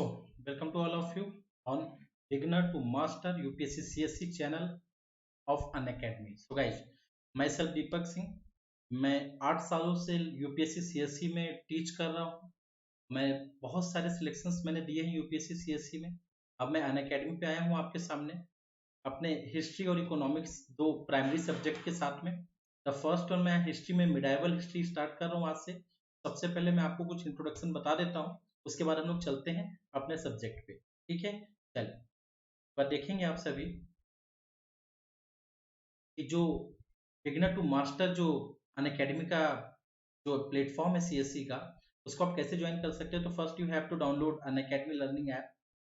Welcome to all of you on Beginner to Master UPSC CSC channel of Unacademy. So guys, myself Deepak Singh, मैं 8 सालों से UPSC CSC में teach कर रहा हूँ। मैं बहुत सारे सिलेक्शंस मैंने दिए हैं यूपीएससी सीएससी में। अब मैं अनअकैडमी पे आया हूँ आपके सामने अपने हिस्ट्री और इकोनॉमिक्स दो प्राइमरी सब्जेक्ट के साथ में। द फर्स्ट वन, मैं हिस्ट्री में मिडाइवल हिस्ट्री स्टार्ट कर रहा हूँ आज से। सबसे पहले मैं आपको कुछ इंट्रोडक्शन बता देता हूँ, उसके बाद हम लोग चलते हैं अपने सब्जेक्ट पे। ठीक है, चलिए। पर देखेंगे आप सभी कि जो बिगिनर टू मास्टर जो अनअकैडमी का जो प्लेटफॉर्म है सीएससी का, उसको आप कैसे ज्वाइन कर सकते हैं। तो first you have to download Unacademy learning app,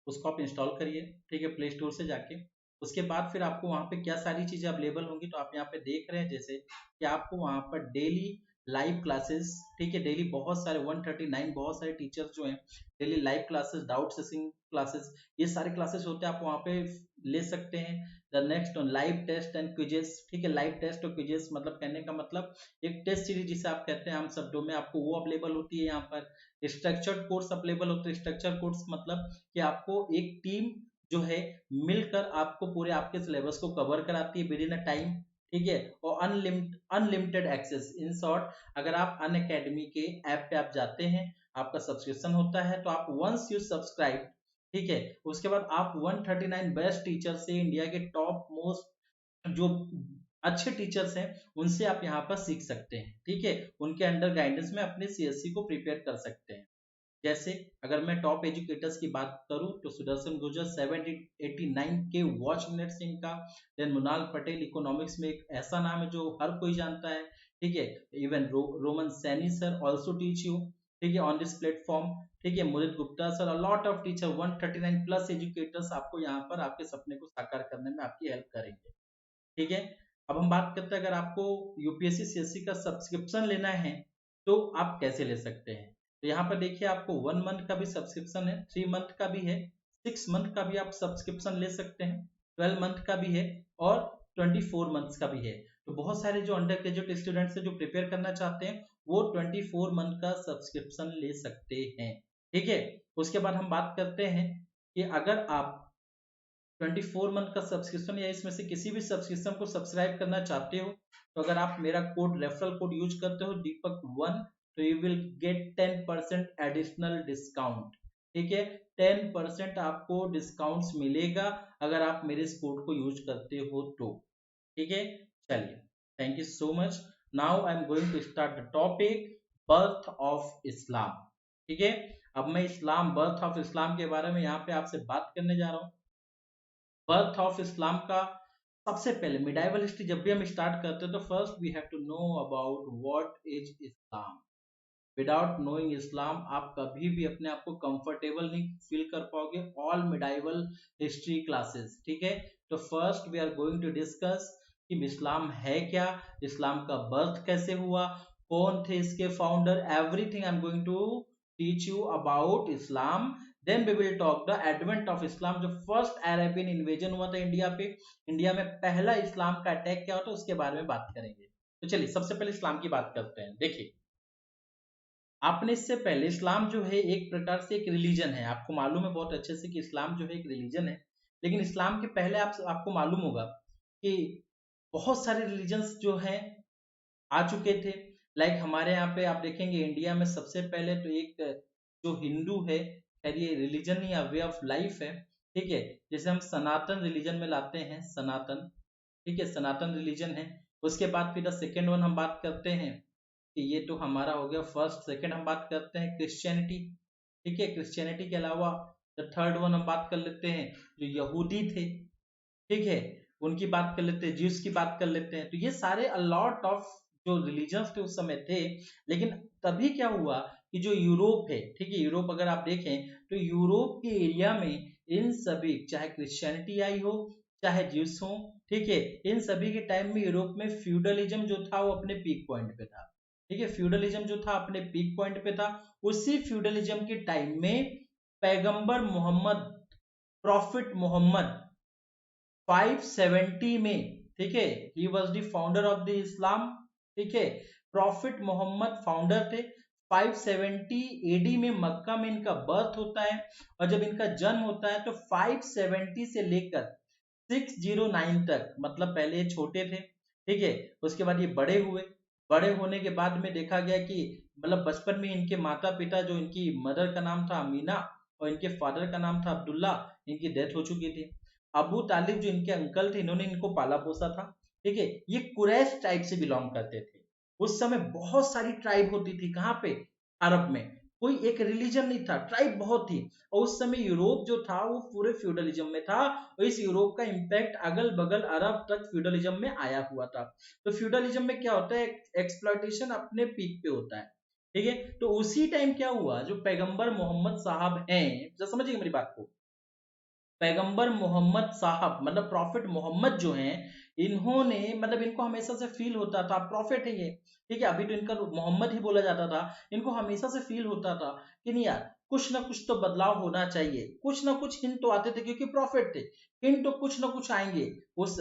उसको आप इंस्टॉल करिए। ठीक है, प्ले स्टोर से जाके उसके बाद फिर आपको वहाँ पे क्या सारी चीजें अवेलेबल होंगी, तो आप यहाँ पे देख रहे हैं जैसे कि आपको वहाँ पर डेली लाइव क्लासेस, ठीक है, डेली बहुत सारे 139 बहुत सारे टीचर्स जो हैं daily live classes, doubt sensing classes, ये सारे क्लासेस होते हैं, आप वहाँ पे ले सकते हैं। The next on live test and quizzes. ठीक है, लाइव टेस्ट और क्विजेस मतलब कहने का मतलब एक टेस्ट सीरीज जिसे आप कहते हैं आम शब्दों में, आपको वो अवेलेबल होती है यहाँ पर। स्ट्रक्चर्ड कोर्स अवेलेबल होते हैं। स्ट्रक्चर कोर्स मतलब कि आपको एक टीम जो है मिलकर आपको पूरे आपके सिलेबस को कवर कराती है विद इन अ टाइम। ठीक है, और अनलिमिटेड एक्सेस। इन शॉर्ट, अगर आप अनअकैडमी के ऐप पे आप जाते हैं, आपका सब्सक्रिप्शन होता है, तो आप वंस यू सब्सक्राइब, ठीक है, उसके बाद आप 139 बेस्ट टीचर से, इंडिया के टॉप मोस्ट जो अच्छे टीचर्स हैं, उनसे आप यहाँ पर सीख सकते हैं। ठीक है, उनके अंडर गाइडेंस में अपने सीएससी को प्रिपेयर कर सकते हैं। जैसे अगर मैं टॉप एजुकेटर्स की बात करूं तो सुदर्शन गुर्जर 789 के वॉच मिनट्स इनका। देन मुनाल पटेल, इकोनॉमिक्स में एक ऐसा नाम है जो हर कोई जानता है। ठीक है, even Roman Saini sir also teach you, ठीक है, ऑन दिस प्लेटफॉर्म। ठीक है, Mudit Gupta sir, lot of teacher, 139 plus educators आपको यहाँ पर आपके सपने को साकार करने में आपकी हेल्प करेंगे। ठीक है, अब हम बात करते हैं अगर आपको यूपीएससी सीएससी का सब्सक्रिप्शन लेना है तो आप कैसे ले सकते हैं। तो यहाँ पर देखिए, आपको 1 मंथ का भी सब्सक्रिप्शन है, 3 मंथ का भी है, 6 मंथ का भी आप सब्सक्रिप्शन ले सकते हैं, 12 मंथ का भी है और 24 मंथ्स का भी है। तो बहुत सारे जो अंडर ग्रेजुएट स्टूडेंट्स है जो प्रिपेयर करना चाहते हैं, वो 24 मंथ का सब्सक्रिप्शन ले सकते हैं। ठीक है, उसके बाद हम बात करते हैं कि अगर आप 24 मंथ का सब्सक्रिप्शन या इसमें से किसी भी सब्सक्रिप्शन को सब्सक्राइब करना चाहते हो, तो अगर आप मेरा कोड रेफरल कोड यूज करते हो दीपक1, तो you will get 10% additional discount. ठीक है, 10% आपको डिस्काउंट्स मिलेगा अगर आप मेरे इस कोड को यूज करते हो तो। ठीक है, चलिए, thank you so much. Now I am going to start the topic, birth of Islam. ठीक है, अब मैं इस्लाम, बर्थ ऑफ इस्लाम के बारे में यहाँ पे आपसे बात करने जा रहा हूँ। बर्थ ऑफ इस्लाम का सबसे पहले मिडाइवल हिस्ट्री जब भी हम स्टार्ट करते हैं तो first we have to know about what is Islam. Without knowing Islam आप कभी भी अपने आप को कंफर्टेबल नहीं फील कर पाओगे ऑल मिडाइवल हिस्ट्री क्लासेस। ठीक है, तो first we are going to discuss कि इस्लाम है क्या, इस्लाम का बर्थ कैसे हुआ, कौन थे इसके founder, everything I am going to teach you about Islam. Then we will talk the advent of Islam, जो फर्स्ट अरेबियन इन्वेजन हुआ था इंडिया पे, इंडिया में पहला इस्लाम का अटैक क्या होता है उसके बारे में बात करेंगे। तो चलिए सबसे पहले इस्लाम की बात करते हैं। देखिए, आपने इससे पहले, इस्लाम जो है एक प्रकार से एक रिलीजन है, आपको मालूम है बहुत अच्छे से कि इस्लाम जो है एक रिलीजन है। लेकिन इस्लाम के पहले आपको मालूम होगा कि बहुत सारे रिलीजन्स जो हैं आ चुके थे। लाइक हमारे यहाँ पे आप देखेंगे इंडिया में सबसे पहले तो एक जो हिंदू है, खैर ये रिलीजन नहीं है, वे ऑफ लाइफ है। ठीक है, जैसे हम सनातन रिलीजन में लाते हैं, सनातन, ठीक है, सनातन रिलीजन है। उसके बाद फिर सेकेंड वन हम बात करते हैं कि ये तो हमारा हो गया फर्स्ट। सेकेंड हम बात करते हैं क्रिश्चियनिटी। ठीक है, क्रिश्चियनिटी के अलावा द थर्ड वन हम बात कर लेते हैं जो यहूदी थे। ठीक है, उनकी बात कर लेते हैं, ज्यूस की बात कर लेते हैं। तो ये सारे अलॉट ऑफ जो रिलीजन्स थे उस समय थे। लेकिन तभी क्या हुआ कि जो यूरोप है, ठीक है, यूरोप अगर आप देखें तो यूरोप के एरिया में इन सभी, चाहे क्रिश्चियनिटी आई हो चाहे ज्यूस हो, ठीक है, इन सभी के टाइम में यूरोप में फ्यूडलिज्म जो था वो अपने पीक पॉइंट पे था। ठीक है, फ्यूडलिज्म जो था अपने पीक पॉइंट पे था। उसी फ्यूडलिज्म के टाइम में पैगंबर मोहम्मद, प्रॉफिट मोहम्मद 570 में, ठीक है, he was the founder of the Islam. ठीक है, प्रॉफिट मोहम्मद फाउंडर थे। 570 एडी में मक्का में इनका बर्थ होता है, और जब इनका जन्म होता है तो 570 से लेकर 609 तक, मतलब पहले ये छोटे थे, ठीक है, उसके बाद ये बड़े हुए। बड़े होने के बाद में देखा गया कि मतलब बचपन में इनके माता पिता, जो इनकी मदर का नाम था अमीना और इनके फादर का नाम था अब्दुल्ला, इनकी डेथ हो चुकी थी। अबू तालिब जो इनके अंकल थे, इन्होंने इनको पाला पोसा था, ठीक है। ये कुरैश ट्राइब से बिलोंग करते थे। उस समय बहुत सारी ट्राइब होती थी, कहाँ पे, अरब में। कोई एक रिलीजन नहीं था, ट्राइब बहुत थी। और उस समय यूरोप जो था वो पूरे फ्यूडलिज्म में था, और इस यूरोप का इम्पैक्ट अगल बगल अरब तक फ्यूडलिज्म में आया हुआ था। तो फ्यूडलिज्म में क्या होता है, एक्सप्लॉइटेशन अपने पीक पे होता है, ठीक है। तो उसी टाइम क्या हुआ, जो पैगंबर मोहम्मद साहब हैं, जरा समझिए मेरी बात को, पैगंबर मोहम्मद साहब मतलब प्रॉफिट मोहम्मद जो हैं, इन्होंने मतलब इनको हमेशा से फील होता था, प्रॉफिट है ये, ठीक है, अभी तो इनका मोहम्मद ही बोला जाता था। इनको हमेशा से फील होता था कि नहीं यार, कुछ ना कुछ तो बदलाव होना चाहिए, कुछ ना कुछ हिंट तो आते थे, क्योंकि प्रॉफिट थे। हिंट तो कुछ ना कुछ आएंगे, उस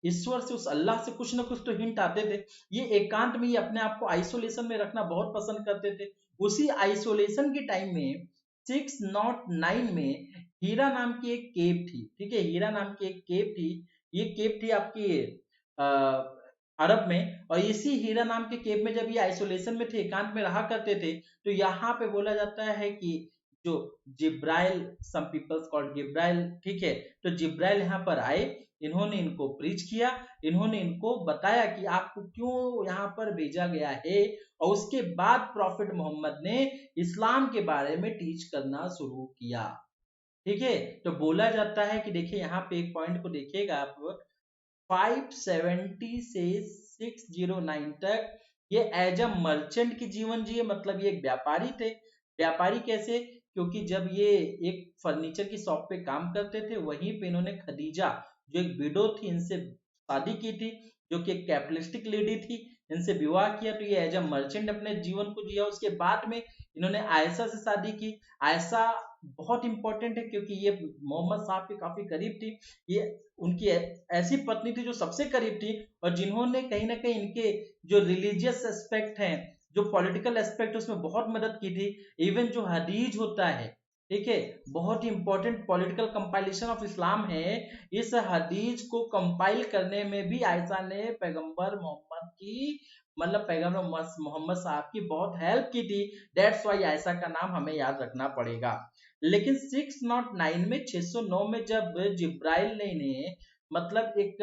ईश्वर से, उस अल्लाह से कुछ ना कुछ तो हिंट आते थे। ये एकांत में, ये अपने आप को आइसोलेशन में रखना बहुत पसंद करते थे। उसी आइसोलेशन के टाइम में 609 में हीरा नाम की एक केव थी, ठीक है, हीरा नाम की एक केव थी। ये केव थी आपकी अरब में, और इसी हीरा नाम के केव में जब ये आइसोलेशन में थे, एकांत में रहा करते थे, तो यहाँ पे बोला जाता है कि जो जिब्राइल, सम पीपल्स कॉल्ड जिब्राइल, ठीक है, तो जिब्राइल यहाँ पर आए, इन्होंने इनको प्रीच किया, इन्होंने इनको बताया कि आपको क्यों यहाँ पर भेजा गया है, और उसके बाद प्रॉफिट मोहम्मद ने इस्लाम के बारे में टीच करना शुरू किया, ठीक है। तो बोला जाता है कि देखिए यहाँ पे एक पॉइंट को देखिएगा आप, 570 से 609 तक ये एज अ मर्चेंट की जीवन जिए, मतलब ये एक व्यापारी थे। व्यापारी कैसे, क्योंकि जब ये एक फर्नीचर की शॉप पे काम करते थे, वहीं पे इन्होंने खदीजा जो एक विडो थी, इनसे शादी की थी, जो कि एक कैपिटलिस्टिक लेडी थी, इनसे विवाह किया। तो ये एज अ मर्चेंट अपने जीवन को जिया। उसके बाद में इन्होंने आयशा से शादी की। आयशा बहुत इंपॉर्टेंट है, क्योंकि ये मोहम्मद साहब के काफी करीब थी। ये उनकी ऐसी पत्नी थी जो सबसे करीब थी, और जिन्होंने कहीं ना कहीं इनके जो रिलीजियस एस्पेक्ट हैं, जो पॉलिटिकल एस्पेक्ट, उसमें बहुत मदद की थी। इवन जो हदीज होता है, ठीक है, बहुत ही important political compilation of Islam है, इस हदीज को कंपाइल करने में भी आयशा ने पैगंबर मोहम्मद की, मतलब पैगंबर मोहम्मद साहब की बहुत हेल्प की थी। दैट्स वाई आयशा का नाम हमें याद रखना पड़ेगा। लेकिन 609 में, 609 में जब जिब्राइल ने इन्हें मतलब एक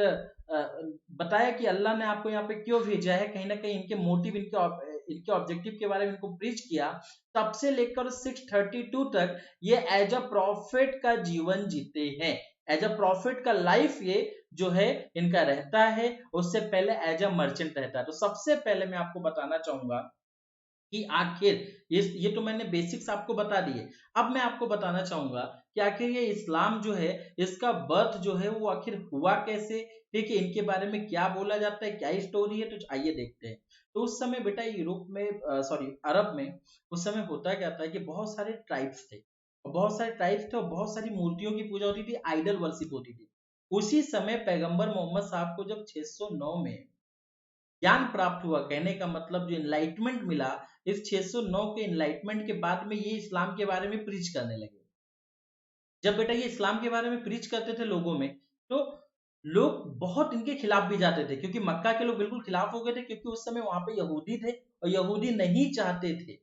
बताया कि अल्लाह ने आपको यहाँ पे क्यों भेजा है, कहीं ना कहीं इनके मोटिव, इनके ऑब्जेक्टिव के बारे में इनको प्रीच किया, तब से लेकर 632 तक ये एज अ प्रॉफिट का जीवन जीते हैं। एज अ प्रॉफिट का लाइफ ये जो है इनका रहता है। उससे पहले एज अ मर्चेंट रहता है। तो सबसे पहले मैं आपको बताना चाहूंगा कि आखिर ये तो मैंने बेसिक्स आपको बता दिए। अब मैं आपको बताना चाहूंगा कि आखिर ये इस्लाम जो है, इसका बर्थ जो है वो आखिर हुआ कैसे, ठीक है, इनके बारे में क्या बोला जाता है, क्या स्टोरी है, तो आइए देखते हैं। तो उस समय बेटा यूरोप में, सॉरी अरब में, उस समय होता क्या था कि बहुत सारे ट्राइब्स थे, और बहुत सारे ट्राइब्स थे, और बहुत सारी मूर्तियों की पूजा होती थी, आइडल वर्शिप होती थी। उसी समय पैगंबर मोहम्मद साहब को जब 609 में ज्ञान प्राप्त हुआ, कहने का मतलब जो इनलाइटमेंट मिला, इस 609 के इनलाइटमेंट के बाद में ये इस्लाम के बारे में प्रीच करने लगे। जब बेटा ये इस्लाम के बारे में प्रीच करते थे लोगों में, तो लोग बहुत इनके खिलाफ भी जाते थे, क्योंकि मक्का के लोग बिल्कुल खिलाफ हो गए थे, क्योंकि उस समय वहां पे यहूदी थे, और यहूदी नहीं चाहते थे,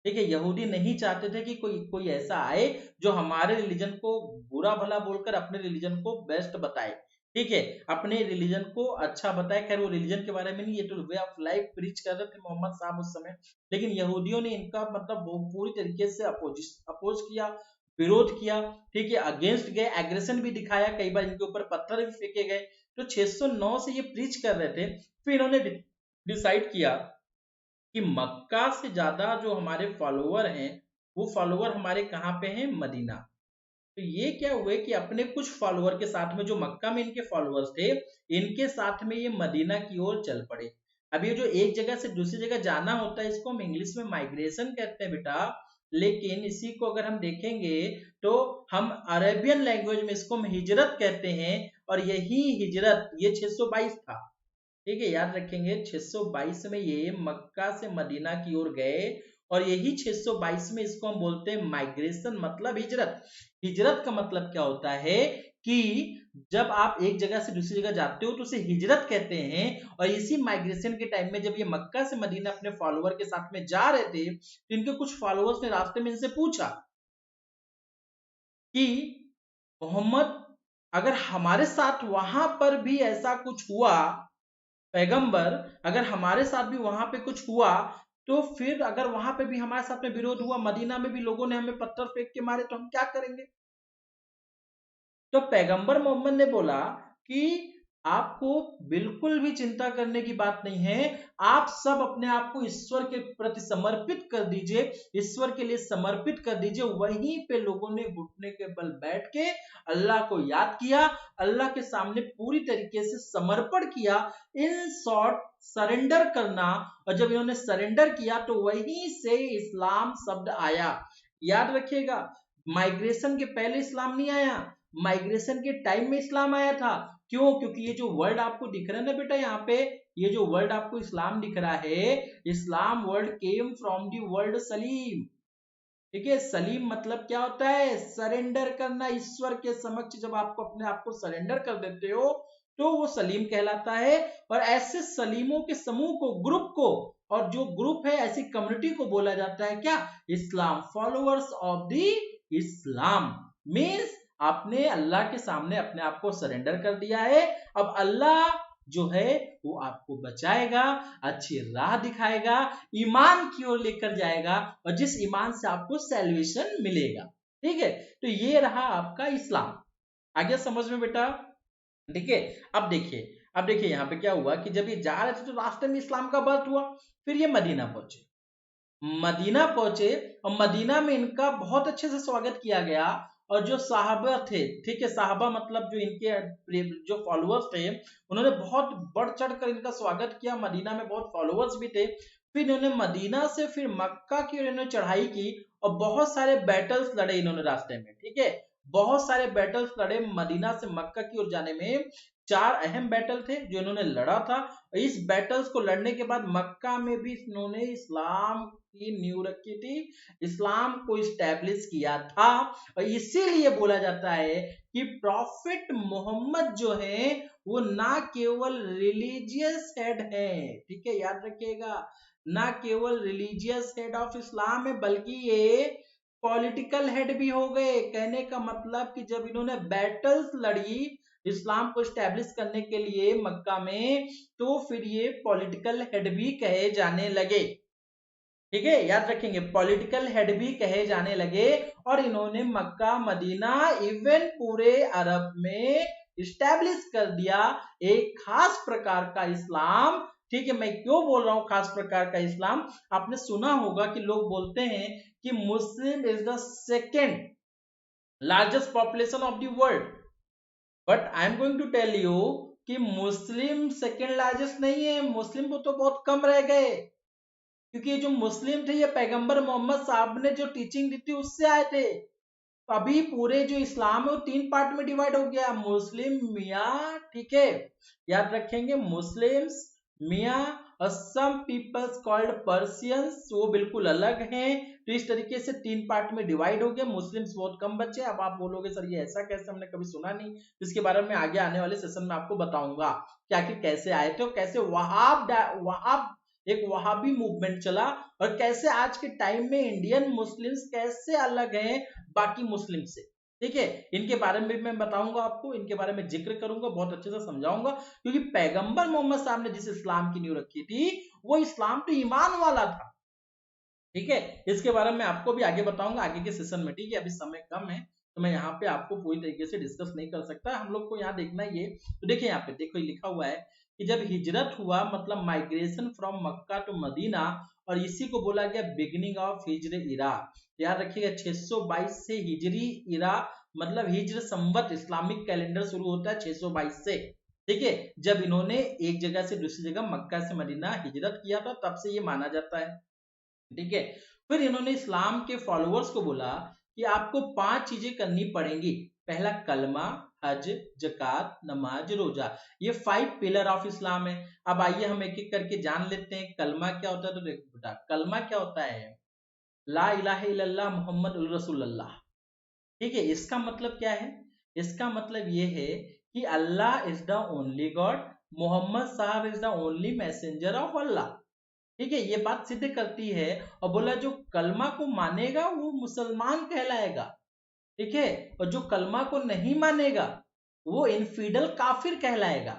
ठीक है, यहूदी नहीं चाहते थे कि कोई कोई ऐसा आए जो हमारे रिलीजन को बुरा भला बोलकर अपने रिलीजन को बेस्ट बताए, ठीक है, अपने रिलीजन को अच्छा बताए। खैर वो रिलीजन के बारे में नहीं, ये तो वे ऑफ लाइफ प्रीच कर रहे थे मोहम्मद साहब उस समय। लेकिन यहूदियों ने इनका मतलब पूरी तरीके से अपोज किया, विरोध किया, ठीक है, अगेंस्ट गए, एग्रेशन भी दिखाया, कई बार इनके ऊपर पत्थर भी फेंके गए। तो 609 से ये प्रीच कर रहे थे। फिर इन्होंने डिसाइड किया कि मक्का से ज्यादा जो हमारे फॉलोवर हैं, वो फॉलोवर हमारे कहाँ पे हैं, मदीना। तो ये क्या हुए कि अपने कुछ फॉलोवर के साथ में, जो मक्का में इनके फॉलोअर्स थे, इनके साथ में ये मदीना की ओर चल पड़े। अब ये जो एक जगह से दूसरी जगह जाना होता है, इसको हम इंग्लिश में माइग्रेशन कहते हैं बेटा। लेकिन इसी को अगर हम देखेंगे तो हम अरेबियन लैंग्वेज में इसको हम हिजरत कहते हैं, और यही हिजरत ये 622 था, ठीक है, याद रखेंगे 622 में ये मक्का से मदीना की ओर गए और यही 622 में इसको हम बोलते हैं माइग्रेशन, मतलब हिजरत। हिजरत का मतलब क्या होता है कि जब आप एक जगह से दूसरी जगह जाते हो तो उसे हिजरत कहते हैं। और इसी माइग्रेशन के टाइम में जब ये मक्का से मदीना अपने फॉलोअर के साथ में जा रहे थे तो इनके कुछ फॉलोअर्स ने रास्ते में इनसे पूछा कि मोहम्मद, अगर हमारे साथ वहां पर भी ऐसा कुछ हुआ, पैगंबर अगर हमारे साथ भी वहां पे कुछ हुआ तो फिर अगर वहां पे भी हमारे साथ में विरोध हुआ, मदीना में भी लोगों ने हमें पत्थर फेंक के मारे, तो हम क्या करेंगे? तो पैगंबर मोहम्मद ने बोला कि आपको बिल्कुल भी चिंता करने की बात नहीं है, आप सब अपने आप को ईश्वर के प्रति समर्पित कर दीजिए, ईश्वर के लिए समर्पित कर दीजिए। वहीं पे लोगों ने घुटने के बल बैठ के अल्लाह को याद किया, अल्लाह के सामने पूरी तरीके से समर्पण किया, इन शॉर्ट सरेंडर करना। और जब इन्होंने सरेंडर किया तो वहीं से इस्लाम शब्द आया। याद रखिएगा, माइग्रेशन के पहले इस्लाम नहीं आया, माइग्रेशन के टाइम में इस्लाम आया था। क्यों? क्योंकि ये जो वर्ड आपको दिख रहा है ना बेटा, यहाँ पे ये जो वर्ड आपको इस्लाम दिख रहा है, Islam word came from the word सलीम। ठीक है, सलीम मतलब क्या होता है? सरेंडर करना ईश्वर के समक्ष। जब आपको अपने आप को सरेंडर कर देते हो तो वो सलीम कहलाता है। और ऐसे सलीमों के समूह को, ग्रुप को, और जो ग्रुप है ऐसी कम्युनिटी को बोला जाता है क्या? Islam. Followers of the Islam means आपने अल्लाह के सामने अपने आप को सरेंडर कर दिया है। अब अल्लाह जो है वो आपको बचाएगा, अच्छी राह दिखाएगा, ईमान की ओर लेकर जाएगा, और जिस ईमान से आपको सैल्वेशन मिलेगा। ठीक है, तो ये रहा आपका इस्लाम। आ गया समझ में बेटा? ठीक है, अब देखिए यहाँ पे क्या हुआ कि जब ये जा रहे थे तो रास्ते में इस्लाम का बर्थ हुआ। फिर ये मदीना पहुंचे, मदीना पहुंचे और मदीना में इनका बहुत अच्छे से स्वागत किया गया। और जो साहबा थे, ठीक है, साहबा मतलब जो इनके जो फॉलोअर्स थे, उन्होंने बहुत बढ़ चढ़ कर इनका स्वागत किया। मदीना में बहुत फॉलोअर्स भी थे। फिर इन्होंने मदीना से फिर मक्का की ओर इन्होंने चढ़ाई की और बहुत सारे बैटल्स लड़े इन्होंने रास्ते में। ठीक है, बहुत सारे बैटल्स लड़े मदीना से मक्का की ओर जाने में। 4 अहम बैटल थे जो इन्होंने लड़ा था। इस बैटल्स को लड़ने के बाद मक्का में भी इन्होंने इस्लाम की नींव रखी थी, इस्लाम को इस्टेब्लिश किया था। और इसीलिए बोला जाता है कि प्रॉफिट मोहम्मद जो है वो ना केवल रिलीजियस हेड है, ठीक है, याद रखिएगा, ना केवल रिलीजियस हेड ऑफ इस्लाम है बल्कि ये पॉलिटिकल हेड भी हो गए। कहने का मतलब कि जब इन्होंने बैटल्स लड़ी इस्लाम को स्टैब्लिश करने के लिए मक्का में, तो फिर ये पॉलिटिकल हेड भी कहे जाने लगे। ठीक है, याद रखेंगे, पॉलिटिकल हेड भी कहे जाने लगे। और इन्होंने मक्का, मदीना, इवन पूरे अरब में स्टैब्लिश कर दिया एक खास प्रकार का इस्लाम। ठीक है, मैं क्यों बोल रहा हूं खास प्रकार का इस्लाम? आपने सुना होगा कि लोग बोलते हैं कि Muslim is the second largest population of the world, but I am going to tell you कि मुस्लिम सेकेंड लार्जेस्ट नहीं है, मुस्लिम को तो बहुत कम रह गए। क्योंकि ये जो मुस्लिम थे ये पैगंबर मोहम्मद साहब ने जो टीचिंग दी थी उससे आए थे। अभी पूरे जो इस्लाम है वो 3 पार्ट में डिवाइड हो गया, मुस्लिम, मियाँ, ठीक है, याद रखेंगे, मुस्लिम्स, मियाँ, और सम पीपल्स कॉल्ड पर्सियंस, वो बिल्कुल अलग हैं। तो इस तरीके से 3 पार्ट में डिवाइड हो गया। मुस्लिम्स बहुत कम बचे। अब आप बोलोगे सर ये ऐसा कैसे, हमने कभी सुना नहीं। इसके बारे में आगे आने वाले सेशन में आपको बताऊंगा कि आखिर कैसे आए थे और कैसे वहाब एक वहाबी मूवमेंट चला, और कैसे आज के टाइम में इंडियन मुस्लिम्स कैसे अलग हैं बाकी मुस्लिम से। ठीक है, इनके बारे में मैं बताऊंगा आपको, इनके बारे में जिक्र करूंगा, बहुत अच्छे से समझाऊंगा। क्योंकि पैगंबर मोहम्मद साहब ने जिस इस्लाम की नींव रखी थी वो इस्लाम तो ईमान वाला था। ठीक है, इसके बारे में आपको भी आगे बताऊंगा आगे के सेशन में। ठीक है, अभी समय कम है तो मैं यहाँ पे आपको पूरी तरीके से डिस्कस नहीं कर सकता। हम लोग को यहाँ देखना ये, तो देखिए यहाँ पे देखो लिखा हुआ है कि जब हिजरत हुआ, मतलब migration from Mecca to Medina, और इसी को बोला गया बिगिनिंग ऑफ हिजर इरा। याद रखिएगा 622 से हिजरी इरा मतलब हिजर संवत, इस्लामिक कैलेंडर शुरू होता है 622 से। ठीक है, जब इन्होंने एक जगह से दूसरी जगह मक्का से मदीना हिजरत किया था तब से ये माना जाता है। ठीक है, फिर इन्होंने इस्लाम के फॉलोअर्स को बोला कि आपको 5 चीजें करनी पड़ेंगी। पहला कलमा, हज, जकात, नमाज, रोजा, ये 5 पिलर ऑफ इस्लाम है। अब आइए हम एक एक करके जान लेते हैं कलमा क्या होता है। तो देखो बेटा, कलमा क्या होता है? ला इलाहा इल्लल्लाह मुहम्मदुर रसूलुल्लाह। ठीक है, इसका मतलब क्या है? इसका मतलब ये है कि Allah is the only God, Muhammad Sahab is the only messenger of Allah. ठीक है, ये बात सिद्ध करती है। और बोला जो कलमा को मानेगा वो मुसलमान कहलाएगा। ठीक है, और जो कलमा को नहीं मानेगा वो इनफिडल काफिर कहलाएगा।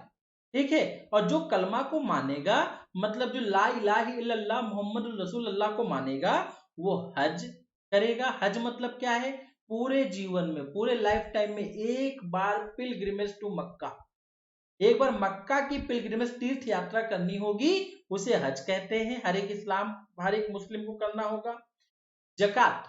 ठीक है, और जो कलमा को मानेगा मतलब जो ला इलाहा इल्लल्लाह मुहम्मद रसूलुल्लाह को मानेगा वो हज करेगा। हज मतलब क्या है? पूरे जीवन में, पूरे लाइफ टाइम में एक बार पिलग्रिमेज टू मक्का, एक बार मक्का की पिलग्रिमेज तीर्थ यात्रा करनी होगी, उसे हज कहते हैं। हर एक मुस्लिम को करना होगा। जकात,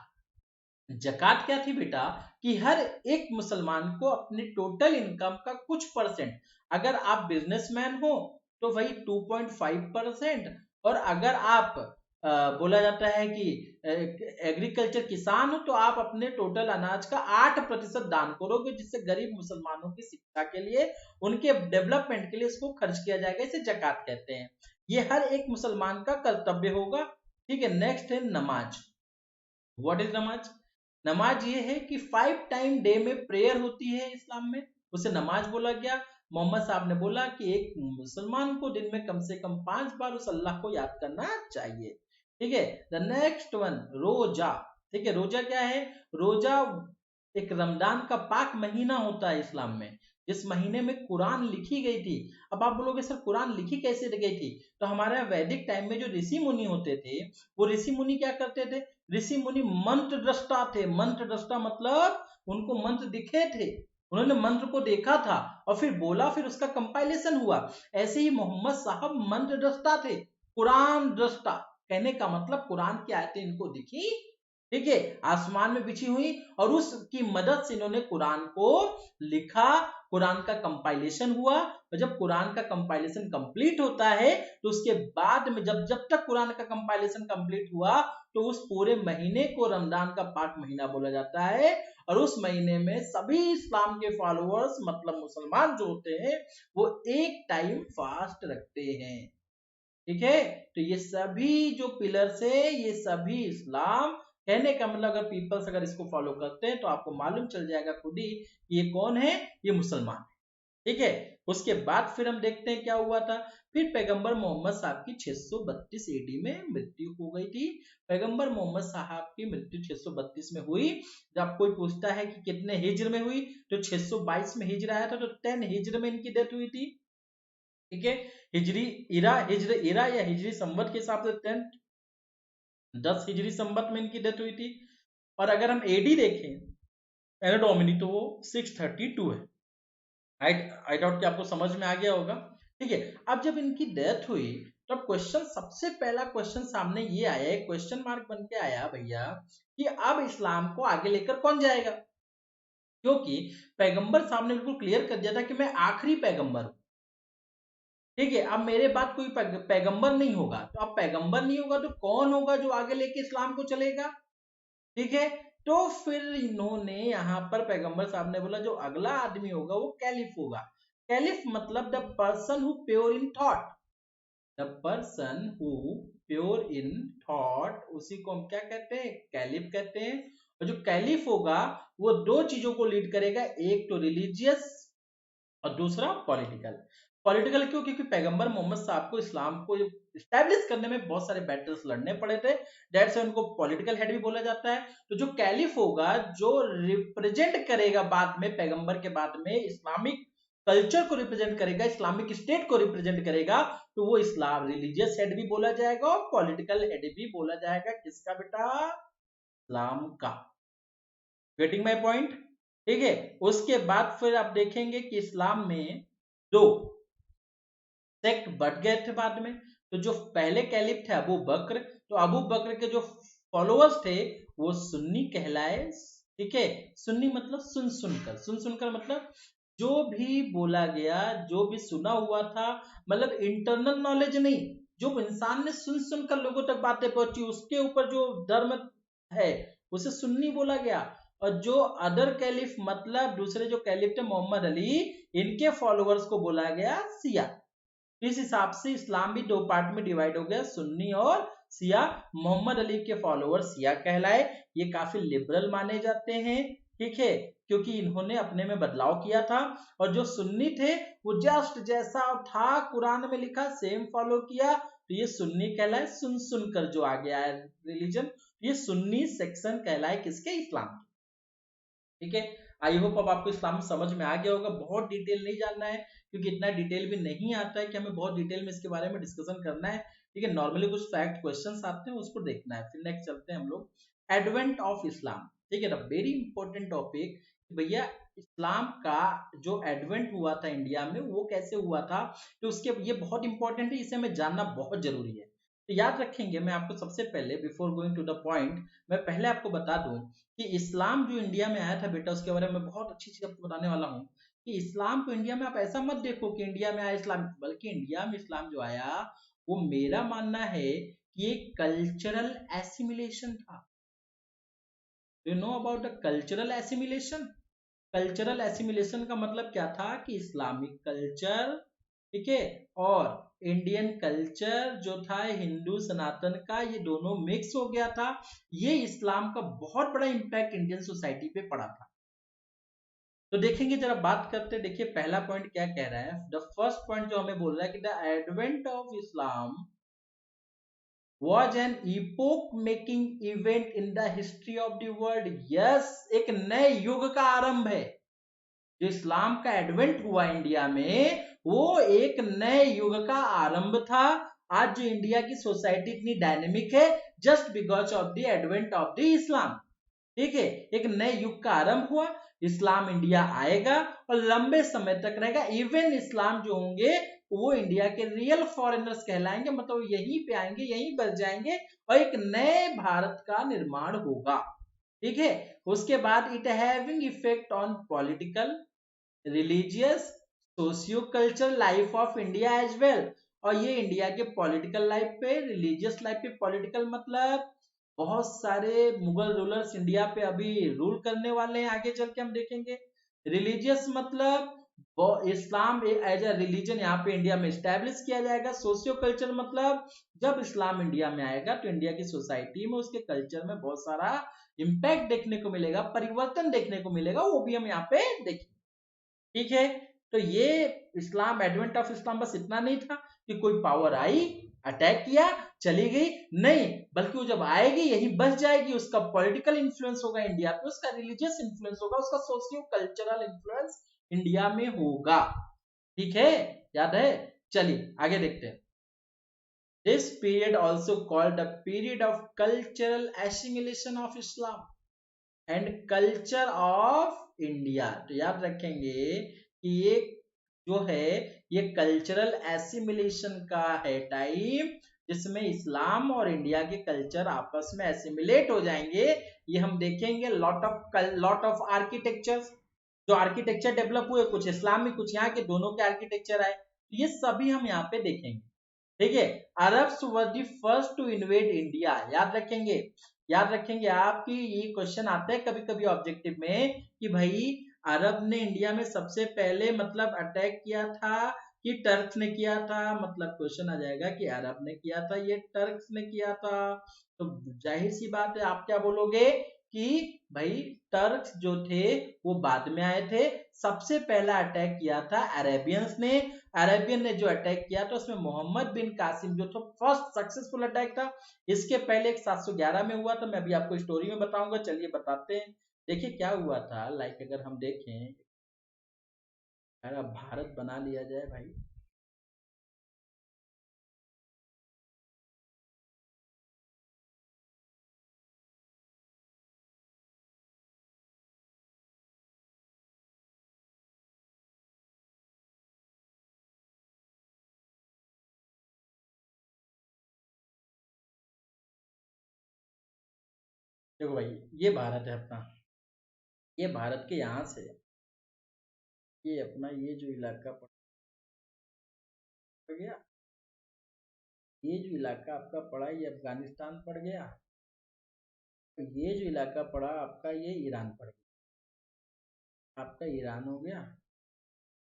जकात क्या थी बेटा? कि हर एक मुसलमान को अपने टोटल इनकम का कुछ परसेंट, अगर आप बिजनेसमैन हो तो वही 2.5%, और अगर आप बोला जाता है कि एग्रीकल्चर किसान हो तो आप अपने टोटल अनाज का 8% दान करोगे, जिससे गरीब मुसलमानों की शिक्षा के लिए, उनके डेवलपमेंट के लिए इसको खर्च किया जाएगा। इसे जकात कहते हैं। ये हर एक मुसलमान का कर्तव्य होगा। ठीक है, नेक्स्ट है नमाज। व्हाट इज नमाज? नमाज ये है कि 5 टाइम डे में प्रेयर होती है इस्लाम में, उसे नमाज बोला गया। मोहम्मद साहब ने बोला कि एक मुसलमान को दिन में कम से कम 5 बार उस अल्लाह को याद करना चाहिए। ठीक है, द नेक्स्ट वन रोजा। ठीक है, रोजा क्या है? रोजा एक रमजान का पाक महीना होता है इस्लाम में, जिस महीने में कुरान लिखी गई थी। अब आप बोलोगे सर कुरान लिखी कैसे गई थी? तो हमारे वैदिक टाइम में जो ऋषि मुनि होते थे, वो ऋषि मुनि क्या करते थे? ऋषि मुनि मंत्र दृष्टा थे। मंत्र दृष्टा मतलब उनको मंत्र दिखे थे, उन्होंने मंत्र को देखा था और फिर बोला, फिर उसका कंपाइलेशन हुआ। ऐसे ही मोहम्मद साहब मंत्र दृष्टा थे, कुरान दृष्टा। कहने का मतलब कुरान की आयतें इनको दिखी, ठीक है, आसमान में बिछी हुई, और उसकी मदद से इन्होंने कुरान को लिखा, कुरान का कंपाइलेशन हुआ। और जब कुरान का कंपाइलेशन कंप्लीट होता है तो उसके बाद में जब तक कुरान का कंपाइलेशन कंप्लीट हुआ तो उस पूरे महीने को रमजान का पाक महीना बोला जाता है। और उस महीने में सभी इस्लाम के फॉलोअर्स मतलब मुसलमान जो होते हैं वो एक टाइम फास्ट रखते हैं। ठीक है, तो ये सभी जो पिलर्स है ये सभी इस्लाम, कहने का मतलब अगर पीपल्स अगर इसको फॉलो करते हैं तो आपको मालूम चल जाएगा खुद ही ये कौन है, ये मुसलमान है। ठीक है, उसके बाद फिर हम देखते हैं क्या हुआ था। फिर पैगंबर मोहम्मद साहब की 632 एडी में मृत्यु हो गई थी। पैगंबर मोहम्मद साहब की मृत्यु 632 में हुई। जब कोई पूछता है कि कितने हिज्र में हुई तो 622 में हिज्र आया था, तो 10 हिज्र में इनकी डेथ हुई थी। ठीक है, हिज्र इरा या हिजरी संवत के हिसाब से 10 हिजरी संवत में इनकी डेथ हुई थी। और अगर हम एडी देखें एना डोमिनी तो वो 632 है। आई डाउट कि आपको समझ में आ गया होगा। ठीक है, अब जब इनकी डेथ हुई तो अब क्वेश्चन, सबसे पहला क्वेश्चन सामने ये आया, एक क्वेश्चन मार्क बन के आया भैया कि अब इस्लाम को आगे लेकर कौन जाएगा? क्योंकि पैगंबर साहब ने बिल्कुल क्लियर कर दिया था कि मैं आखिरी पैगंबर हूं। ठीक है, अब मेरे बाद कोई पैगंबर नहीं होगा, तो अब पैगंबर नहीं होगा तो कौन होगा जो आगे लेके इस्लाम को चलेगा? ठीक है, तो फिर इन्होंने यहाँ पर पैगंबर साहब ने बोला जो अगला आदमी होगा वो कैलिफ होगा। कैलिफ मतलब the person who pure in thought, the person who pure in thought, उसी को हम क्या कहते हैं? कैलिफ कहते हैं। और जो कैलिफ होगा वो दो चीजों को लीड करेगा, एक तो रिलीजियस और दूसरा पॉलिटिकल। पॉलिटिकल क्यों? क्योंकि पैगंबर मोहम्मद साहब को इस्लाम को स्टैब्लिश करने में बहुत सारे बैटल्स लड़ने पड़े थे, दैट्स व्हाई उनको पॉलिटिकल हेड भी बोला जाता है। तो जो कैलिफ होगा, जो रिप्रेजेंट करेगा बाद में, पैगंबर के बाद में इस्लामिक कल्चर को रिप्रेजेंट करेगा, इस्लामिक स्टेट को रिप्रेजेंट करेगा, तो वो इस्लाम रिलीजियस हेड भी बोला जाएगा और पॉलिटिकल हेड भी बोला जाएगा। किसका बेटा? इस्लाम का। Getting my point? ठीक है, उसके बाद फिर आप देखेंगे कि इस्लाम में दो सेक्ट बढ़ गए थे बाद में। तो जो पहले कैलिफ थे अबू बकर, तो अबू बकर के जो फॉलोअर्स थे वो सुन्नी कहलाए। ठीक है, सुन्नी मतलब सुन सुनकर, सुन सुनकर मतलब जो भी बोला गया, जो भी सुना हुआ था, मतलब इंटरनल नॉलेज नहीं, जो इंसान ने सुन सुनकर लोगों तक बातें पहुंची उसके ऊपर जो धर्म है उसे सुन्नी बोला गया। और जो अदर कैलिफ मतलब दूसरे जो कैलिफ थे मोहम्मद अली, इनके फॉलोअर्स को बोला गया सिया। इस हिसाब से इस्लाम भी दो पार्ट में डिवाइड हो गया, सुन्नी और सिया। मोहम्मद अली के फॉलोअर सिया कहलाए, ये काफी लिबरल माने जाते हैं, ठीक है, क्योंकि इन्होंने अपने में बदलाव किया था। और जो सुन्नी थे वो जस्ट जैसा था कुरान में लिखा सेम फॉलो किया, तो ये सुन्नी कहलाए। सुन सुनकर जो आ गया है रिलीजन, ये सुन्नी सेक्शन कहलाए किसके, इस्लाम। ठीक है, आई होप अब आपको इस्लाम समझ में आ गया होगा। बहुत डिटेल नहीं जानना है, क्योंकि इतना डिटेल भी नहीं आता है कि हमें बहुत डिटेल में इसके बारे में डिस्कशन करना है। ठीक है, नॉर्मली कुछ फैक्ट क्वेश्चंस आते हैं, उसको देखना है। फिर नेक्स्ट चलते हैं हम लोग, एडवेंट ऑफ इस्लाम। ठीक है, वेरी इंपॉर्टेंट टॉपिक। भैया इस्लाम का जो एडवेंट हुआ था इंडिया में, वो कैसे हुआ था, तो उसके ये बहुत इंपॉर्टेंट है, इसे हमें जानना बहुत जरूरी है। तो याद रखेंगे, मैं आपको सबसे पहले before going to the point, मैं पहले आपको बता दूं कि इस्लाम जो इंडिया में आया था बेटा, उसके बारे में बहुत अच्छी चीज आपको बताने वाला हूँ। कि इस्लाम को इंडिया में आप ऐसा मत देखो कि इंडिया में आया इस्लाम, बल्कि इंडिया में इस्लाम जो आया, वो मेरा मानना है कि एक कल्चरल एसिमिलेशन था। You know about the cultural assimilation? Cultural assimilation का मतलब क्या था कि इस्लामिक कल्चर, ठीक है, और इंडियन कल्चर जो था हिंदू सनातन का, ये दोनों मिक्स हो गया था। ये इस्लाम का बहुत बड़ा इंपैक्ट इंडियन सोसाइटी पे पड़ा था। तो देखेंगे, जरा बात करते हैं। देखिए पहला पॉइंट क्या कह रहा है, द फर्स्ट पॉइंट जो हमें बोल रहा है कि the advent of Islam was an epoch making event in the history of the world। Yes, एक नए युग का आरंभ है। जो इस्लाम का एडवेंट हुआ इंडिया में, वो एक नए युग का आरंभ था। आज जो इंडिया की सोसाइटी इतनी डायनेमिक है, just because of the advent of the Islam. ठीक है, एक नए युग का आरंभ हुआ, इस्लाम इंडिया आएगा और लंबे समय तक रहेगा। इवन इस्लाम जो होंगे वो इंडिया के रियल फॉरेनर्स कहलाएंगे, मतलब यहीं पे आएंगे, यहीं बस जाएंगे, और एक नए भारत का निर्माण होगा। ठीक है, उसके बाद it having effect on political, religious, socio culture life of India as well. और ये इंडिया के पॉलिटिकल लाइफ पे, रिलीजियस लाइफ पे, पॉलिटिकल मतलब बहुत सारे मुगल रूलर्स इंडिया पे अभी रूल करने वाले हैं, आगे चल के हम देखेंगे। रिलीजियस मतलब इस्लाम एज अ रिलीजन यहाँ पे इंडिया में स्टैब्लिश किया जाएगा। सोशियो कल्चर मतलब जब इस्लाम इंडिया में आएगा तो इंडिया की सोसाइटी में, उसके कल्चर में बहुत सारा इंपैक्ट देखने को मिलेगा, परिवर्तन देखने को मिलेगा, वो भी हम यहाँ पे देखेंगे। ठीक है, तो ये इस्लाम, एडवेंट ऑफ इस्लाम बस इतना नहीं था कि कोई पावर आई, अटैक किया, चली गई, नहीं, बल्कि वो जब आएगी यही बस जाएगी। उसका पॉलिटिकल इन्फ्लुएंस होगा इंडिया पे, उसका रिलीजियस इन्फ्लुएंस होगा, उसका सोशियो कल्चरल इन्फ्लुएंस इंडिया में होगा। ठीक है, याद है? चलिए आगे देखते हैं। This period also called the period of cultural assimilation of Islam and culture of India. तो याद रखेंगे कि ये जो है, ये कल्चरल एसिमिलेशन का है टाइम, जिसमें इस्लाम और इंडिया के कल्चर आपस में एसिमिलेट हो जाएंगे। ये हम देखेंगे। लॉट ऑफ आर्किटेक्चर, जो आर्किटेक्चर डेवलप हुए, कुछ इस्लामी कुछ यहाँ के, दोनों के आर्किटेक्चर आए, ये सभी हम यहाँ पे देखेंगे। ठीक है, Arabs were the first to invade India. याद रखेंगे, याद रखेंगे, आपकी ये क्वेश्चन आता है कभी कभी ऑब्जेक्टिव में कि भाई अरब ने इंडिया में सबसे पहले मतलब अटैक किया था कि टर्क्स ने किया था। मतलब क्वेश्चन आ जाएगा कि अरब ने किया था, ये टर्क्स ने किया था। तो जाहिर सी बात है, आप क्या बोलोगे कि भाई टर्क्स जो थे वो बाद में आए थे, सबसे पहला अटैक किया था अरेबियंस ने। अरेबियन ने जो अटैक किया था उसमें मोहम्मद बिन कासिम जो था, फर्स्ट सक्सेसफुल अटैक था। इसके पहले एक 711 में हुआ था, मैं अभी आपको स्टोरी में बताऊंगा। चलिए बताते हैं। देखिए क्या हुआ था, लाइक अगर हम देखें, अगर भारत बना लिया जाए भाई, देखो भाई, ये भारत है अपना, ये भारत के यहाँ से, ये अपना ये जो इलाका पड़ गया, ये जो इलाका आपका पड़ा, ये अफगानिस्तान पड़ गया, तो ये जो इलाका पड़ा आपका, ये ईरान पड़ गया, आपका ईरान हो गया,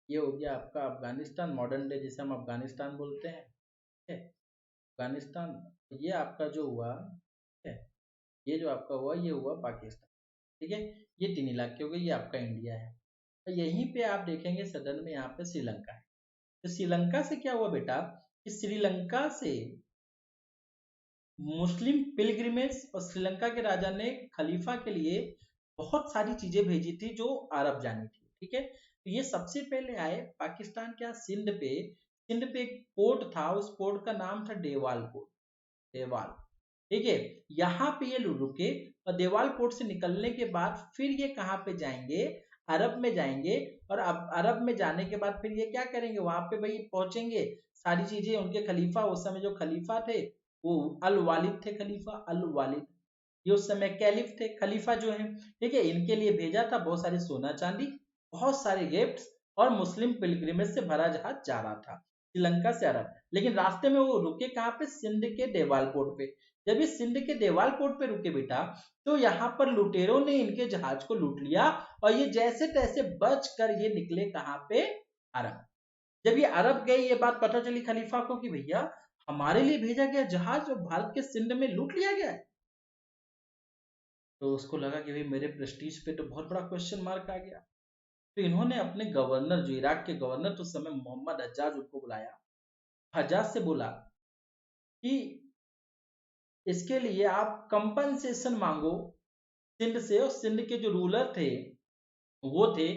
ये हो गया आपका अफगानिस्तान, मॉडर्न डे जिसे हम अफगानिस्तान बोलते हैं, ठीक है, अफगानिस्तान। ये आपका जो हुआ, ठीक है, ये जो आपका हुआ ये हुआ पाकिस्तान, ठीक है, ये 3 इलाके हो गए, ये आपका इंडिया है। तो यहीं पे आप देखेंगे सडन में यहाँ पे श्रीलंका है। तो श्रीलंका से क्या हुआ बेटा कि श्रीलंका से मुस्लिम पिलग्रिमेज और श्रीलंका के राजा ने खलीफा के लिए बहुत सारी चीजें भेजी थी जो अरब जानी थी, ठीक है। तो ये सबसे पहले आए पाकिस्तान क्या सिंध पे एक पोर्ट था, उस पोर्ट का नाम था देवाल पोर्ट, देवाल, ठीक है। यहाँ पे ये रुके और देवाल पोर्ट से निकलने के बाद फिर ये कहाँ पे जाएंगे, अरब में जाएंगे। और अब अरब में जाने के बाद फिर ये क्या करेंगे, वहां पे भाई पहुंचेंगे, सारी चीजें उनके खलीफा, उस समय जो खलीफा थे वो अल वालिद थे, खलीफा अल वालिद, ये उस समय कैलिफ थे, खलीफा जो है, ठीक है। इनके लिए भेजा था बहुत सारे सोना चांदी, बहुत सारे गिफ्ट्स, और मुस्लिम पिलग्रिमेज से भरा जहाज जा रहा था श्रीलंका से अरब। लेकिन रास्ते में वो रुके कहाँ पे, सिंध के देवाल पोर्ट पे। जब ये सिंध के देवाल पोर्ट पे रुके बेटा, तो यहाँ पर लुटेरों ने इनके जहाज को लूट लिया और ये जैसे तैसे बच कर ये निकले कहाँ पे, अरब। जब ये अरब गए, ये बात पता चली खलीफा को कि भैया हमारे लिए भेजा गया जहाज जो भारत के सिंध में लूट लिया गया है। तो उसको लगा कि भाई मेरे प्रेस्टीज पे तो बहुत बड़ा क्वेश्चन मार्क आ गया। तो इन्होंने अपने गवर्नर, जो इराक के गवर्नर तो उस समय मोहम्मद हज्जाज, उनको बुलाया, हज्जाज से बोला कि इसके लिए आप कंपनसेशन मांगो सिंध से। और सिंध के जो रूलर थे वो थे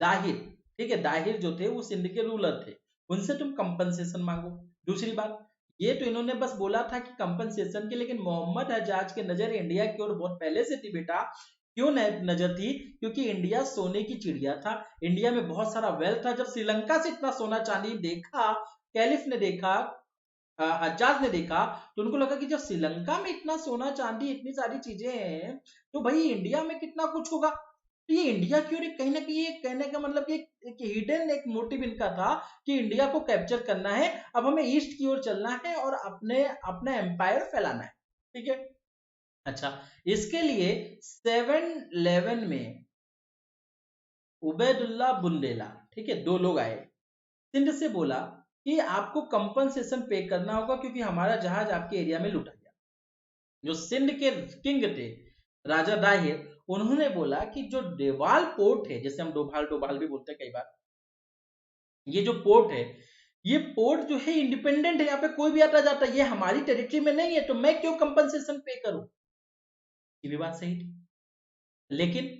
दाहिर, ठीक है, दाहिर जो थे वो सिंध के रूलर थे, उनसे तुम कंपनसेशन मांगो। दूसरी बात, ये तो इन्होंने बस बोला था कि कंपनसेशन के, लेकिन मोहम्मद हज्जाज की नजर इंडिया की ओर बहुत पहले से थी बेटा। क्यों नजर थी, क्योंकि इंडिया सोने की चिड़िया था, इंडिया में बहुत सारा वेल्थ था। जब श्रीलंका से इतना सोना चांदी देखा, कैलिफ ने देखा, हज्जाज ने देखा, तो उनको लगा कि जब श्रीलंका में इतना सोना चांदी, इतनी सारी चीजें हैं, तो भाई इंडिया में कितना कुछ होगा। तो ये इंडिया की ओर कहीं ना कहीं, ये कहने का मतलब एक हिडन एक मोटिव इनका था कि इंडिया को कैप्चर करना है, अब हमें ईस्ट की ओर चलना है और अपने अपना एम्पायर फैलाना है, ठीक है। अच्छा, इसके लिए 711 में उबैदुल्ला बुंदेला, ठीक है, 2 लोग आए, सिंध से बोला कि आपको कंपनसेशन पे करना होगा क्योंकि हमारा जहाज आपके एरिया में लूटा गया। जो सिंध के किंग थे, राजा दाहिर, उन्होंने बोला कि जो देवाल पोर्ट है, जैसे हम डोभाल डोभाल भी बोलते हैं कई बार, ये जो पोर्ट है, ये पोर्ट जो है इंडिपेंडेंट है, यहाँ पे कोई भी आता जाता है, ये हमारी टेरिटरी में नहीं है, तो मैं क्यों कंपनसेशन पे करूं। ये भी बात सही थी, लेकिन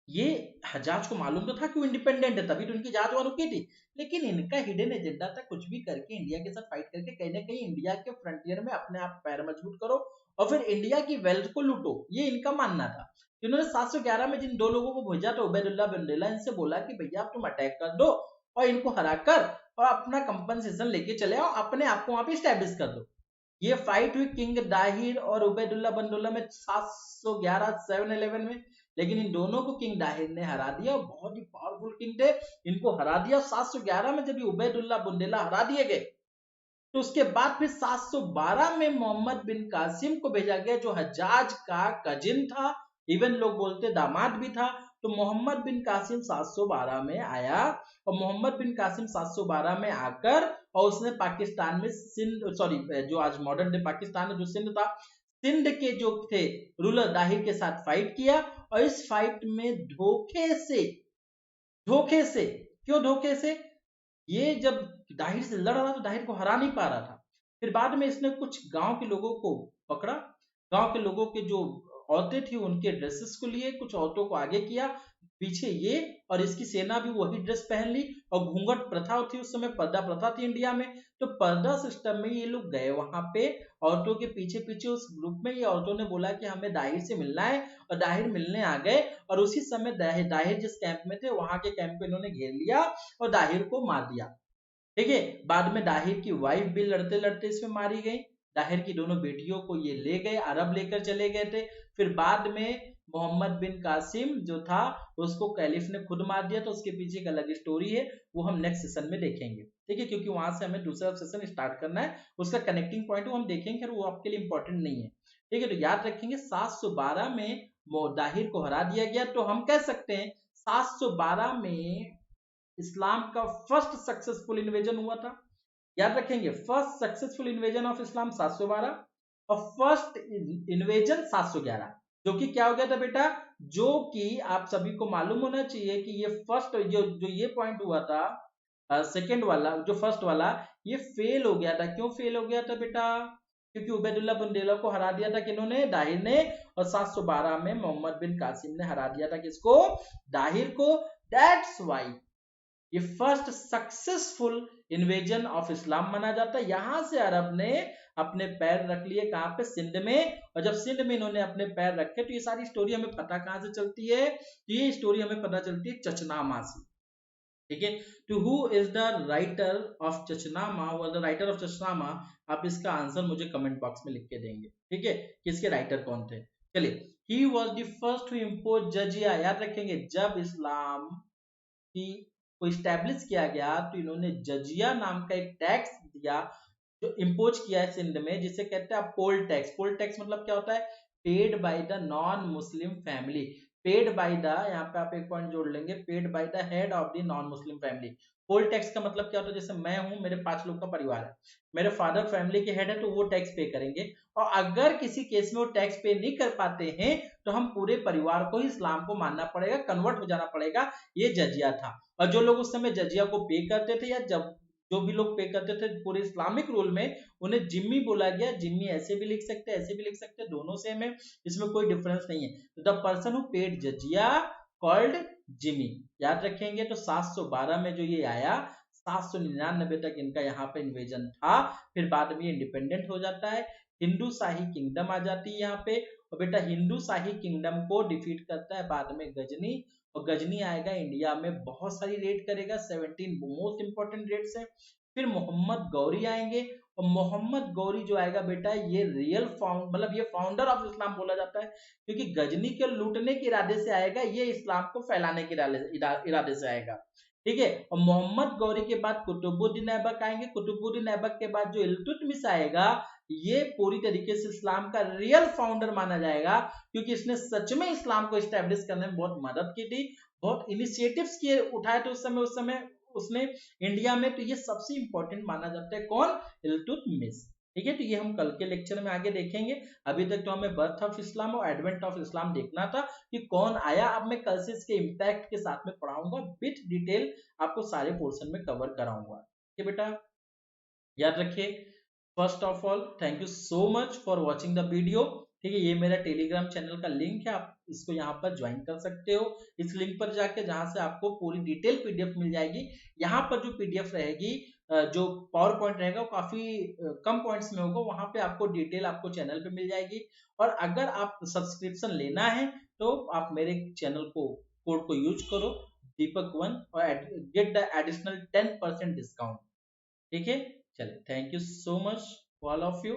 ये हजाज को मालूम तो था कि वो इंडिपेंडेंट है, तभी तो उनकी जहाज वहां रुकी थी। लेकिन इनका हिडन एजेंडा था कुछ भी करके इंडिया के साथ फाइट करके कहीं ना कहीं इंडिया के फ्रंटियर में अपने आप पैर मजबूत करो और फिर इंडिया की वेल्थ को लूटो, ये इनका मानना था। इन्होंने 711 में जिन 2 लोगों को भेजा था, उबैदुल्ला बुंदेला, इनसे बोला कि भैया आप तुम अटैक कर दो और इनको हराकर और अपना कंपनसेशन लेके चले आओ, अपने आप को वहां पे स्टैब्लिश कर दो। ये फाइट हुई किंग दाहिर और उबैदुल्ला बंदुल्ला में 711 711 में। लेकिन इन दोनों को किंग दाहिर ने हरा दिया, बहुत ही पावरफुल किंग थे, इनको हरा दिया 711 में। जब उबैदुल्ला बुंदेला हरा दिए गए, तो उसके बाद फिर 712 में मोहम्मद बिन कासिम को भेजा गया, जो हज्जाज का कजिन था, इवन लोग बोलते दामाद भी था। तो मोहम्मद बिन कासिम 712 में आया और मोहम्मद बिन कासिम 712 में आकर और उसने पाकिस्तान में सिंध, सॉरी जो आज मॉडर्न डे पाकिस्तान है, जो सिंध था, सिंध के जो थे रूलर दाहिर के साथ फाइट किया। और इस फाइट में धोखे से, क्यों धोखे से, ये जब दाहिर से लड़ रहा तो दाहिर को हरा नहीं पा रहा था। फिर बाद में इसने कुछ गांव के लोगों को पकड़ा, गांव के लोगों के जो औरतें थी उनके ड्रेसेस को लिए, कुछ औरतों को आगे किया, पीछे ये और इसकी सेना भी वही ड्रेस पहन ली। और घूंघट प्रथा थी उस समय, पर्दा प्रथा थी इंडिया में, तो पर्दा सिस्टम में ये लोग गए वहां पे औरतों के पीछे पीछे। उस ग्रुप में ये औरतों ने बोला कि हमें दाहिर से मिलना है, और दाहिर मिलने आ गए। और उसी समय दाहिर जिस कैंप में थे वहां के कैंप को इन्होंने घेर लिया और दाहिर को मार दिया, ठीक है। बाद में दाहिर की वाइफ भी लड़ते लड़ते इसमें मारी गई। दाहिर की दोनों बेटियों को ये ले गए, अरब लेकर चले गए थे। फिर बाद में मोहम्मद बिन कासिम जो था उसको कैलिफ ने खुद मार दिया, तो उसके पीछे एक अलग स्टोरी है, वो हम नेक्स्ट सेशन में देखेंगे, ठीक है, क्योंकि वहां से हमें दूसरा सेशन स्टार्ट करना है, उसका कनेक्टिंग पॉइंट वो हम देखेंगे और वो आपके लिए इंपॉर्टेंट नहीं है। ठीक है, तो याद रखेंगे 712 में दाहिर को हरा दिया गया। तो हम कह सकते हैं 712 में इस्लाम का फर्स्ट सक्सेसफुल इन्वेजन हुआ था। याद रखेंगे first successful invasion of Islam 712 और फर्स्ट इन्वेजन 711, जो कि क्या हो गया था बेटा, जो कि आप सभी को मालूम होना चाहिए कि ये फर्स्ट जो ये पॉइंट हुआ था, सेकेंड वाला जो फर्स्ट वाला, ये फेल हो गया था। क्यों फेल हो गया था बेटा, क्योंकि उबैदुल्लाह बुंदेला को हरा दिया था किन्होंने, दाहिर ने, और 712 में मोहम्मद बिन कासिम ने हरा दिया था किसको, दाहिर को। दैट्स वाई ये first successful invasion of Islam माना जाता है। यहां से अरब ने अपने पैर रख लिए कहां पे, सिंध में। और जब सिंध में इन्होंने अपने पैर रखे तो ये सारी स्टोरी हमें पता कहां से चलती है, तो ये स्टोरी हमें पता चलती है चचनामा से। ठीक है, to who is the writer of Chachnama, the writer of Chachnama, आप इसका आंसर मुझे कमेंट बॉक्स में लिख के देंगे। ठीक है, किसके राइटर कौन थे। चलिए, he was the first to impose jizya. याद रखेंगे जब इस्लाम की को इस्टेब्लिश किया गया तो इन्होंने जजिया नाम का एक टैक्स दिया, जो इम्पोज किया है सिंध में, जिसे कहते हैं पोल टैक्स। पोल टैक्स मतलब क्या होता है, paid by the non Muslim family. Paid by the, यहाँ पे आप एक पॉइंट जोड़ लेंगे, paid by the head of the non Muslim family. Poll tax का मतलब क्या होता है, जैसे मैं हूं, मेरे 5 लोग का परिवार है, मेरे फादर फैमिली के हेड है, तो वो टैक्स पे करेंगे। और अगर किसी केस में वो टैक्स पे नहीं कर पाते हैं तो हम पूरे परिवार को ही इस्लाम को मानना पड़ेगा, कन्वर्ट हो जाना पड़ेगा। ये जजिया था। और जो लोग उस समय जजिया को पे करते थे, या जब जो भी लोग पे करते थे पूरे इस्लामिक रूल में, उन्हें जिम्मी बोला गया। जिम्मी ऐसे भी लिख सकते हैं, ऐसे भी लिख सकते हैं, दोनों सेम है, इसमें कोई डिफरेंस नहीं है। The person who paid jizya called dhimmi. याद रखेंगे, तो 712 में जो ये आया, 799 तक इनका यहाँ पे इन्वेजन था। फिर बाद में ये इंडिपेंडेंट हो जाता है, हिंदू शाही किंगडम आ जाती है यहाँ पे। और बेटा हिंदू शाही किंगडम को डिफीट करता है बाद में गजनी। और गजनी आएगा इंडिया में, बहुत सारी रेड करेगा, 17 मोस्ट इंपोर्टेंट रेड्स है। फिर मोहम्मद गौरी आएंगे, और मोहम्मद गौरी जो आएगा बेटा, ये रियल मतलब ये फाउंडर ऑफ इस्लाम बोला जाता है, क्योंकि गजनी के लूटने के इरादे से आएगा, ये इस्लाम को फैलाने के इरादे से आएगा। ठीक है, और मोहम्मद गौरी के बाद कुतुबुद्दीन ऐबक आएंगे। कुतुबुद्दीन ऐबक के बाद जो इल्तुतमिश आएगा, ये पूरी तरीके से इस्लाम का रियल फाउंडर माना जाएगा, क्योंकि इसने सच में इस्लाम को इस्टेब्लिश करने में बहुत मदद की थी, बहुत इनिशिएटिव्स किए उठाए थे उस समय उसने इंडिया में। तो ये सबसे इंपॉर्टेंट माना जाता है कौन, इल्तुतमिश। ठीक है, तो ये हम कल के लेक्चर में आगे देखेंगे। अभी तक तो हमें बर्थ ऑफ इस्लाम और एडवेंट ऑफ इस्लाम देखना था कि कौन आया। अब मैं कल से इसके इम्पैक्ट के साथ में पढ़ाऊंगा, विथ डिटेल आपको सारे पोर्शन में कवर कराऊंगा। ठीक है बेटा, याद रखिए। First of all thank you so much for watching the video. ठीक है, ये मेरा टेलीग्राम चैनल का लिंक है, आप इसको यहाँ पर ज्वाइन कर सकते हो। इस लिंक पर जाके, जहां से आपको पूरी डिटेल पीडीएफ मिल जाएगी। यहाँ पर जो पीडीएफ रहेगी, जो पावर पॉइंट रहेगा, वो काफी कम पॉइंट्स में होगा, वहां पे आपको डिटेल आपको चैनल पे मिल जाएगी। और अगर आप सब्सक्रिप्शन लेना है तो आप मेरे चैनल को कोड को यूज करो, दीपक1, और गेट द एडिशनल 10% डिस्काउंट। ठीक है, चलिए, thank you so much all of you.